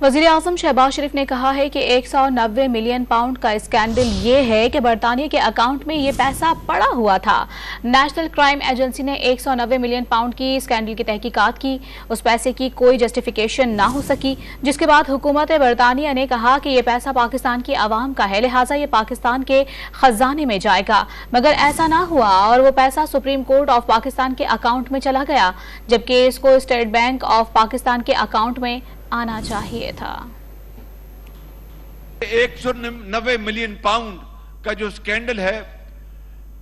वज़ीर-ए-आज़म शहबाज शरीफ ने कहा है कि 190 मिलियन पाउंड का स्कैंडल ये है कि बरतानिया के अकाउंट में ये पैसा पड़ा हुआ था। नेशनल क्राइम एजेंसी ने 190 मिलियन पाउंड की स्कैंडल की तहकीकात की। उस पैसे की कोई जस्टिफिकेशन ना हो सकी, जिसके बाद हुकूमत बरतानिया ने कहा कि ये पैसा पाकिस्तान की आवाम का है, लिहाजा ये पाकिस्तान के खजाने में जाएगा। मगर ऐसा ना हुआ और वो पैसा सुप्रीम कोर्ट ऑफ पाकिस्तान के अकाउंट में चला गया, जबकि इसको स्टेट बैंक ऑफ पाकिस्तान के अकाउंट में आना चाहिए था। 190 मिलियन पाउंड का जो स्कैंडल है,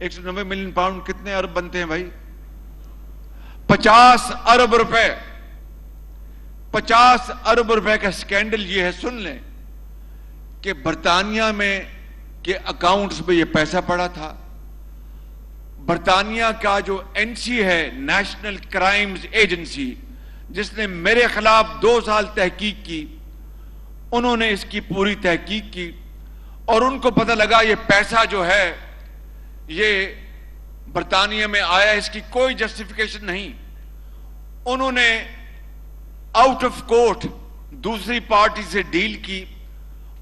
190 मिलियन पाउंड कितने अरब बनते हैं भाई? 50 अरब रुपए, 50 अरब रुपए का स्कैंडल ये है। सुन लें कि बरतानिया में के अकाउंट्स में ये पैसा पड़ा था। बरतानिया का जो एनसी है, नेशनल क्राइम्स एजेंसी, जिसने मेरे खिलाफ 2 साल तहकीक की, उन्होंने इसकी पूरी तहकीक की और उनको पता लगा ये पैसा जो है ये बरतानिया में आया, इसकी कोई जस्टिफिकेशन नहीं। उन्होंने आउट ऑफ कोर्ट दूसरी पार्टी से डील की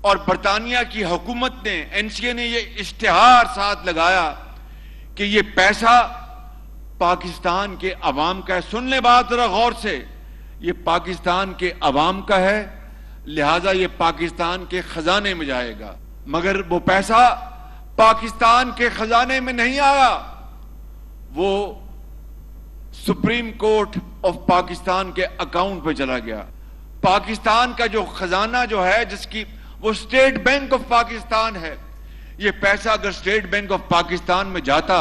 और बरतानिया की हुकूमत ने, एनसीए ने ये इश्तिहार साथ लगाया कि ये पैसा पाकिस्तान के अवाम का है। सुन ले बात जरा गौर से, ये पाकिस्तान के अवाम का है, लिहाजा ये पाकिस्तान के खजाने में जाएगा। मगर वो पैसा पाकिस्तान के खजाने में नहीं आया, वो सुप्रीम कोर्ट ऑफ पाकिस्तान के अकाउंट पे चला गया। पाकिस्तान का जो खजाना जो है, जिसकी वो स्टेट बैंक ऑफ पाकिस्तान है, ये पैसा अगर स्टेट बैंक ऑफ पाकिस्तान में जाता